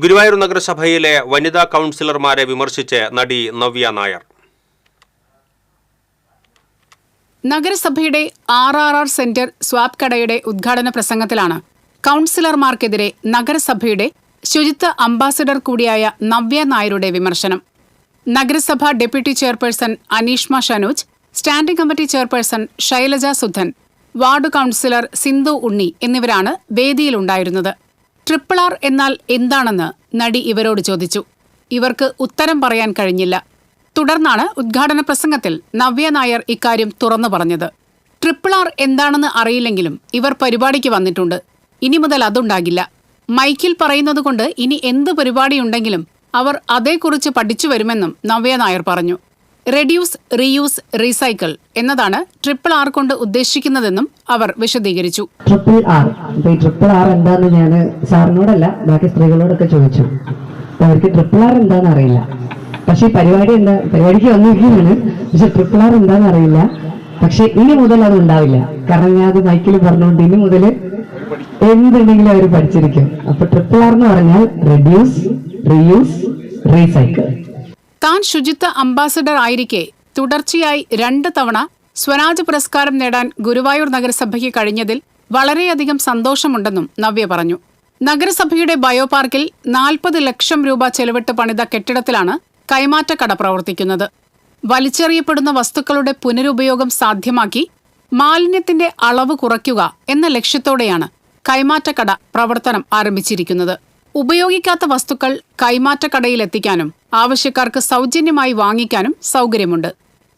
ഗുരുവായൂർ നഗരസഭയിലെ വനിതാ കൗൺസിലർമാരെ വിമർശിച്ച് നടി നവ്യ നായർ. നഗരസഭയുടെ RRR സെന്റർ സ്വാപ് കടയുടെ ഉദ്ഘാടന പ്രസംഗത്തിലാണ് കൗൺസിലർമാർക്കെതിരെ നഗരസഭയുടെ ശുചിത്വ അംബാസഡർ കൂടിയായ നവ്യ നായരുടെ വിമർശനം. നഗരസഭ deputy chairperson Aneeshma Shanoj, standing committee chairperson Shailaja Sudhan, ward councillor Sindhu Unni എന്നിവരാണ് വേദിയിലുണ്ടായിരുന്നത്. RRR എന്നാൽ എന്താണെന്ന് നടി ഇവരോട് ചോദിച്ചു. ഇവർക്ക് ഉത്തരം പറയാൻ കഴിഞ്ഞില്ല. തുടർന്നാണ് ഉദ്ഘാടന പ്രസംഗത്തിൽ നവ്യ നായർ ഇക്കാര്യം തുറന്നു പറഞ്ഞത്. RRR എന്താണെന്ന് അറിയില്ലെങ്കിലും ഇവർ പരിപാടിക്ക് വന്നിട്ടുണ്ട്. ഇനി മുതൽ അതുണ്ടാകില്ല. മൈക്കിൽ പറയുന്നതുകൊണ്ട് ഇനി എന്ത് പരിപാടിയുണ്ടെങ്കിലും അവർ അതേക്കുറിച്ച് പഠിച്ചു വരുമെന്നും നവ്യ നായർ പറഞ്ഞു. റെഡ്യൂസ്, റീയൂസ്, റീസൈക്കിൾ എന്നതാണ് RRR കൊണ്ട് ഉദ്ദേശിക്കുന്നതെന്നും അവർ വിശദീകരിച്ചു. RRR എന്താന്ന് ഞാൻ സാറിനോടല്ല ബാക്കി സ്ത്രീകളോടൊക്കെ ചോദിച്ചു. അവർക്ക് RRR എന്താണെന്ന് അറിയില്ല. പക്ഷെ പരിപാടിക്ക് വന്നിരിക്കുകയാണ്. പക്ഷെ RRR എന്താണെന്ന് അറിയില്ല. പക്ഷെ ഇനി മുതൽ അത് ഉണ്ടാവില്ല. കാരണം ഞാൻ അത് മൈക്കിൽ പറഞ്ഞുകൊണ്ട് ഇനി മുതൽ എന്തുണ്ടെങ്കിലും അവർ പഠിച്ചിരിക്കും. അപ്പൊ RRR എന്ന് പറഞ്ഞാൽ റെഡ്യൂസ്, റീയൂസ്, റീസൈക്കിൾ. താൻ ശുചിത്വ അംബാസഡർ ആയിരിക്കെ തുടർച്ചയായി 2 തവണ സ്വരാജ് പുരസ്കാരം നേടാൻ ഗുരുവായൂർ നഗരസഭയ്ക്ക് കഴിഞ്ഞതിൽ വളരെയധികം സന്തോഷമുണ്ടെന്നും നവ്യ പറഞ്ഞു. നഗരസഭയുടെ ബയോപാർക്കിൽ 40 ലക്ഷം രൂപ ചെലവിട്ട് പണിത കെട്ടിടത്തിലാണ് കൈമാറ്റക്കട പ്രവർത്തിക്കുന്നത്. വലിച്ചെറിയപ്പെടുന്ന വസ്തുക്കളുടെ പുനരുപയോഗം സാധ്യമാക്കി മാലിന്യത്തിന്റെ അളവ് കുറയ്ക്കുക എന്ന ലക്ഷ്യത്തോടെയാണ് കൈമാറ്റക്കട പ്രവർത്തനം ആരംഭിച്ചിരിക്കുന്നത്. ഉപയോഗിക്കാത്ത വസ്തുക്കൾ കൈമാറ്റക്കടയിലെത്തിക്കാനും ആവശ്യക്കാർക്ക് സൗജന്യമായി വാങ്ങിക്കാനും സൗകര്യമുണ്ട്.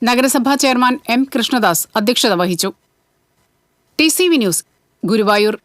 നഗരസഭാ ചെയർമാൻ M. കൃഷ്ണദാസ് അധ്യക്ഷത വഹിച്ചു. TCV news, Guruvayur.